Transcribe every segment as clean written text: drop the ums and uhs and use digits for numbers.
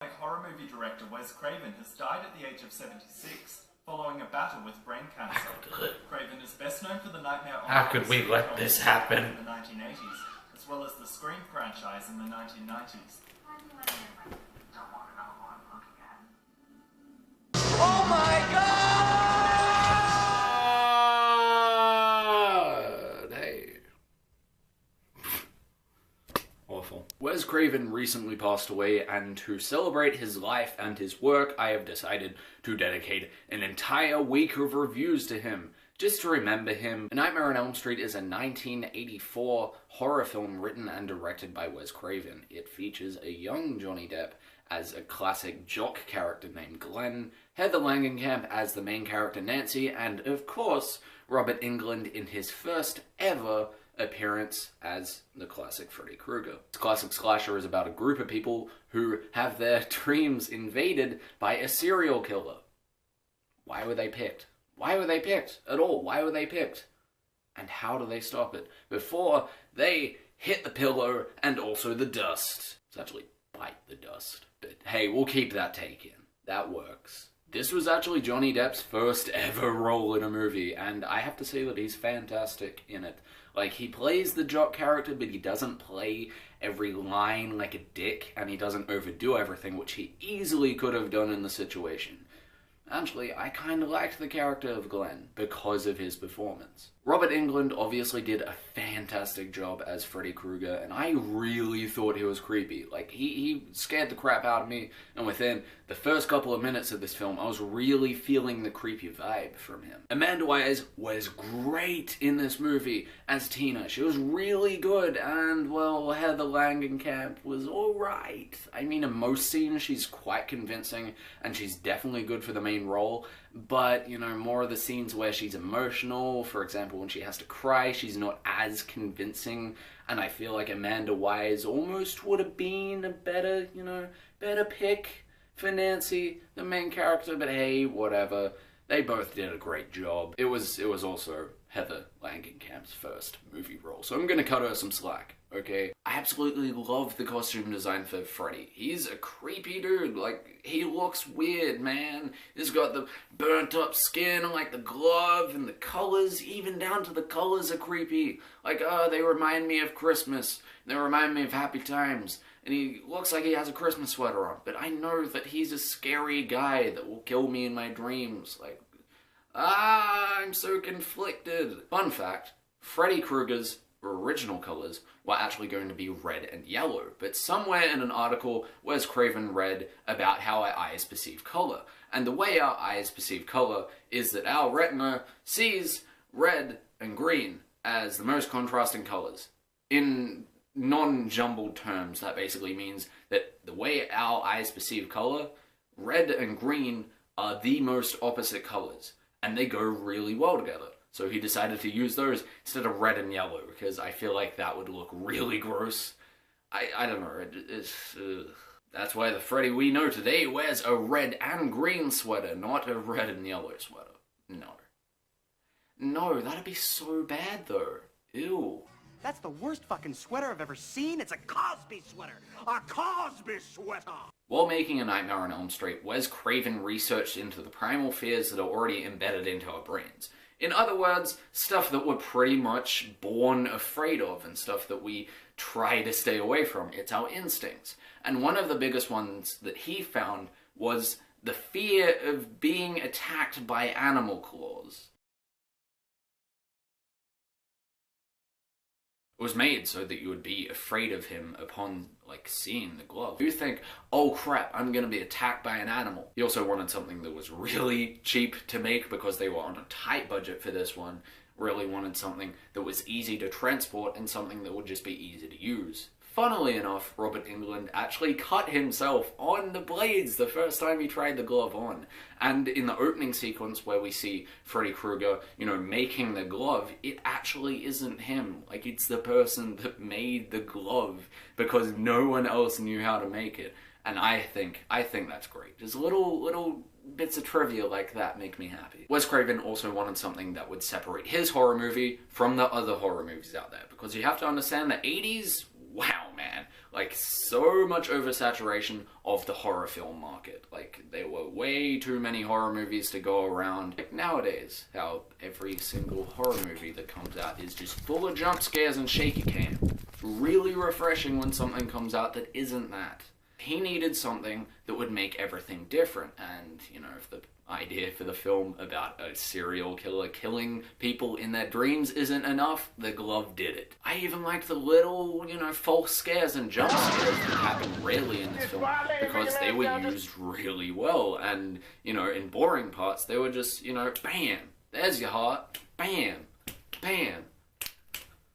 Horror movie director Wes Craven has died at the age of 76 following a battle with brain cancer. Craven is best known for the Nightmare on How could we let this happen? In the 1980s, as well as the Scream franchise in the 1990s. Oh my god! Hey. Awful. Wes Craven recently passed away, and to celebrate his life and his work, I have decided to dedicate an entire week of reviews to him, just to remember him. A Nightmare on Elm Street is a 1984 horror film written and directed by Wes Craven. It features a young Johnny Depp as a classic jock character named Glenn, Heather Langenkamp as the main character Nancy, and of course, Robert Englund in his first ever appearance as the classic Freddy Krueger. This classic slasher is about a group of people who have their dreams invaded by a serial killer. Why were they picked? Why were they picked at all? Why were they picked? And how do they stop it before they hit the pillow and also the dust? It's actually bite the dust. But hey, we'll keep that take in. That works. This was actually Johnny Depp's first ever role in a movie, and I have to say that he's fantastic in it. Like, he plays the jock character, but he doesn't play every line like a dick, and he doesn't overdo everything, which he easily could have done in the situation. Actually, I kinda liked the character of Glenn because of his performance. Robert Englund obviously did a fantastic job as Freddy Krueger, and I really thought he was creepy. Like, he scared the crap out of me, and within the first couple of minutes of this film, I was really feeling the creepy vibe from him. Amanda Wise was great in this movie as Tina. She was really good, and, well, Heather Langenkamp was alright. I mean, in most scenes, she's quite convincing, and she's definitely good for the main role, but, you know, more of the scenes where she's emotional, for example, when she has to cry, she's not as convincing, and I feel like Amanda Wise almost would have been a better, you know, better pick for Nancy, the main character, but hey, whatever. They both did a great job. It was also Heather Langenkamp's first movie role, so I'm gonna cut her some slack, okay? I absolutely love the costume design for Freddy. He's a creepy dude, like, he looks weird, man. He's got the burnt up skin, like the glove, and the colors, even down to the colors are creepy. Like, they remind me of Christmas, they remind me of happy times. And he looks like he has a Christmas sweater on, but I know that he's a scary guy that will kill me in my dreams. Like, I'm so conflicted. Fun fact, Freddy Krueger's original colors were actually going to be red and yellow, but somewhere in an article, Wes Craven read about how our eyes perceive color. And the way our eyes perceive color is that our retina sees red and green as the most contrasting colors. In non-jumbled terms, that basically means that the way our eyes perceive color, red and green are the most opposite colors, and they go really well together. So he decided to use those instead of red and yellow, because I feel like that would look really gross. I don't know, that's why the Freddy we know today wears a red and green sweater, not a red and yellow sweater. No, that'd be so bad though. Ew. That's the worst fucking sweater I've ever seen. It's a Cosby sweater. A Cosby sweater. While making A Nightmare on Elm Street, Wes Craven researched into the primal fears that are already embedded into our brains. In other words, stuff that we're pretty much born afraid of and stuff that we try to stay away from. It's our instincts. And one of the biggest ones that he found was the fear of being attacked by animal claws. It was made so that you would be afraid of him upon, like, seeing the glove. You think, oh crap, I'm gonna be attacked by an animal. He also wanted something that was really cheap to make because they were on a tight budget for this one. Really wanted something that was easy to transport and something that would just be easy to use. Funnily enough, Robert Englund actually cut himself on the blades the first time he tried the glove on. And in the opening sequence where we see Freddy Krueger, you know, making the glove, it actually isn't him. Like, it's the person that made the glove because no one else knew how to make it. And I think that's great. Just little bits of trivia like that make me happy. Wes Craven also wanted something that would separate his horror movie from the other horror movies out there, because you have to understand the 80s, wow man, Like, so much oversaturation of the horror film market. Like, there were way too many horror movies to go around. Like nowadays, how every single horror movie that comes out is just full of jump scares and shaky cam. Really refreshing when something comes out that isn't that. He needed something that would make everything different, and, you know, if the idea for the film about a serial killer killing people in their dreams isn't enough, the glove did it. I even liked the little, you know, false scares and jump scares that happen rarely in this film, because they were used really well, and, you know, in boring parts, they were just, you know, bam, there's your heart, bam, bam.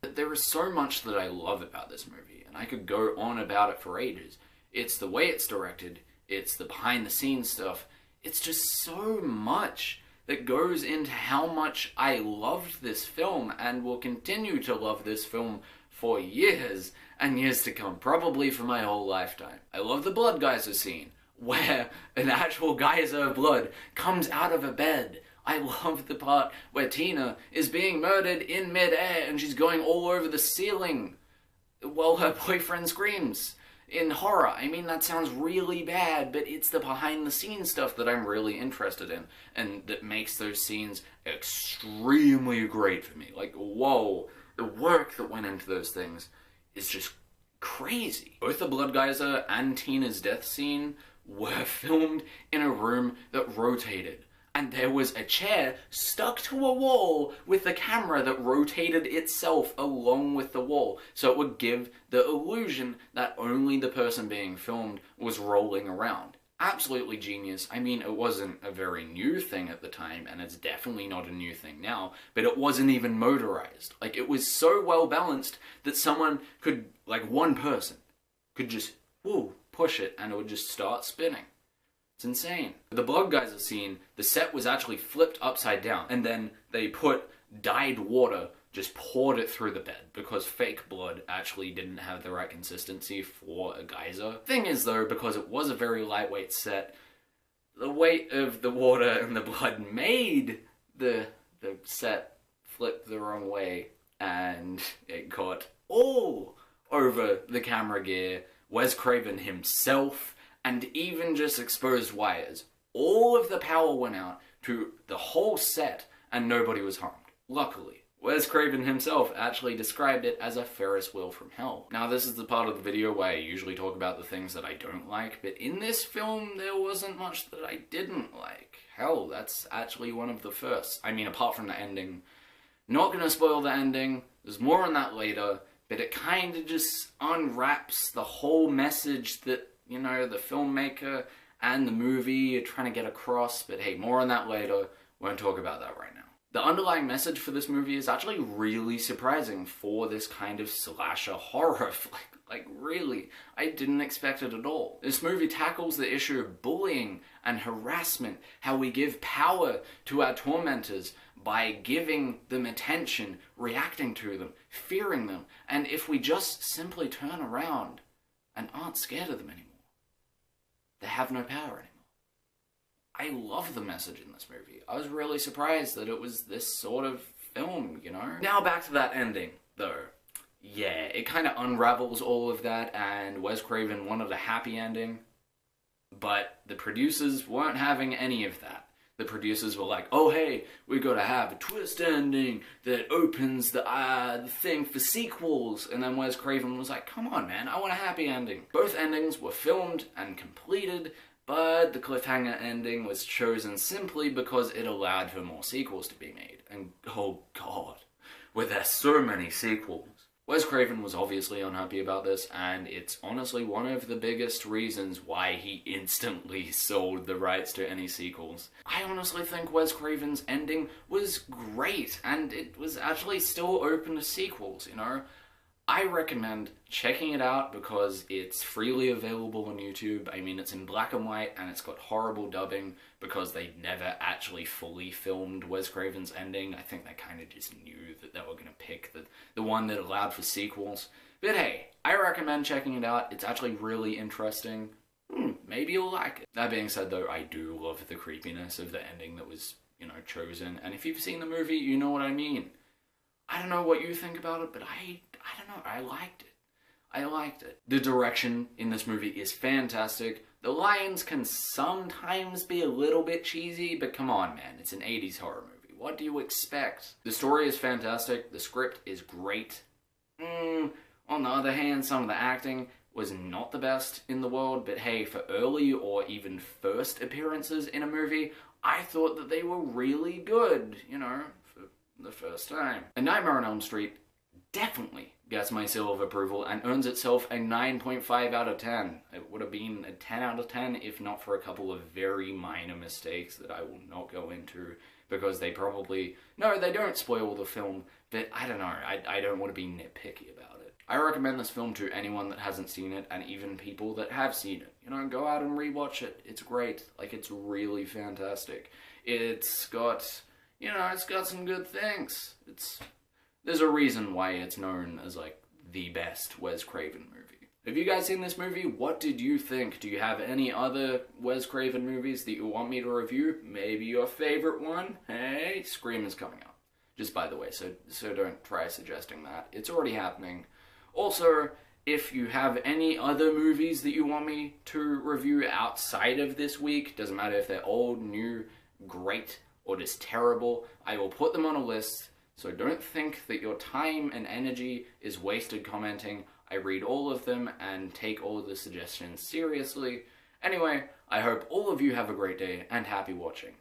There is so much that I love about this movie, and I could go on about it for ages. It's the way it's directed, it's the behind-the-scenes stuff, it's just so much that goes into how much I loved this film and will continue to love this film for years and years to come, probably for my whole lifetime. I love the blood geyser scene, where an actual geyser of blood comes out of a bed. I love the part where Tina is being murdered in mid-air and she's going all over the ceiling while her boyfriend screams. In horror, I mean, that sounds really bad, but it's the behind-the-scenes stuff that I'm really interested in, and that makes those scenes extremely great for me. Like, whoa, the work that went into those things is just crazy. Both the blood geyser and Tina's death scene were filmed in a room that rotated. And there was a chair stuck to a wall with the camera that rotated itself along with the wall, so it would give the illusion that only the person being filmed was rolling around. Absolutely genius. I mean, it wasn't a very new thing at the time, and it's definitely not a new thing now, but it wasn't even motorized. Like, it was so well balanced that someone could, like one person, could just, whoa, push it, and it would just start spinning. It's insane. The blood geyser scene, the set was actually flipped upside down, and then they put dyed water, just poured it through the bed, because fake blood actually didn't have the right consistency for a geyser. Thing is though, because it was a very lightweight set, the weight of the water and the blood made the set flip the wrong way, and it got all over the camera gear, Wes Craven himself, and even just exposed wires. All of the power went out to the whole set, and nobody was harmed. Luckily. Wes Craven himself actually described it as a Ferris wheel from hell. Now, this is the part of the video where I usually talk about the things that I don't like, but in this film, there wasn't much that I didn't like. Hell, that's actually one of the first. I mean, apart from the ending. Not gonna spoil the ending, there's more on that later, but it kinda just unwraps the whole message that, you know, the filmmaker and the movie are trying to get across, but hey, more on that later. Won't talk about that right now. The underlying message for this movie is actually really surprising for this kind of slasher horror. Like really, I didn't expect it at all. This movie tackles the issue of bullying and harassment, how we give power to our tormentors by giving them attention, reacting to them, fearing them, and if we just simply turn around and aren't scared of them anymore, they have no power anymore. I love the message in this movie. I was really surprised that it was this sort of film, you know? Now back to that ending, though. Yeah, it kind of unravels all of that, and Wes Craven wanted a happy ending, but the producers weren't having any of that. The producers were like, oh hey, we gotta have a twist ending that opens the thing for sequels. And then Wes Craven was like, come on man, I want a happy ending. Both endings were filmed and completed, but the cliffhanger ending was chosen simply because it allowed for more sequels to be made. And oh god, were there so many sequels. Wes Craven was obviously unhappy about this, and it's honestly one of the biggest reasons why he instantly sold the rights to any sequels. I honestly think Wes Craven's ending was great, and it was actually still open to sequels, you know? I recommend checking it out because it's freely available on YouTube. I mean, it's in black and white and it's got horrible dubbing because they never actually fully filmed Wes Craven's ending. I think they kind of just knew that they were going to pick the one that allowed for sequels. But hey, I recommend checking it out. It's actually really interesting. Maybe you'll like it. That being said though, I do love the creepiness of the ending that was, you know, chosen. And if you've seen the movie, you know what I mean. I don't know what you think about it, but I don't know, I liked it. I liked it. The direction in this movie is fantastic. The lines can sometimes be a little bit cheesy, but come on, man, it's an 80s horror movie. What do you expect? The story is fantastic. The script is great. On the other hand, some of the acting was not the best in the world, but hey, for early or even first appearances in a movie, I thought that they were really good, you know, for the first time. A Nightmare on Elm Street definitely gets my seal of approval and earns itself a 9.5 out of 10. It would have been a 10 out of 10 if not for a couple of very minor mistakes that I will not go into because they probably... No, they don't spoil the film, but I don't know, I don't want to be nitpicky about it. I recommend this film to anyone that hasn't seen it and even people that have seen it. You know, go out and rewatch it. It's great. Like, it's really fantastic. It's got, you know, it's got some good things. There's a reason why it's known as, like, the best Wes Craven movie. Have you guys seen this movie? What did you think? Do you have any other Wes Craven movies that you want me to review? Maybe your favorite one? Hey, Scream is coming out. Just by the way, so don't try suggesting that. It's already happening. Also, if you have any other movies that you want me to review outside of this week, doesn't matter if they're old, new, great, or just terrible, I will put them on a list. So don't think that your time and energy is wasted commenting. I read all of them and take all of the suggestions seriously. Anyway, I hope all of you have a great day and happy watching.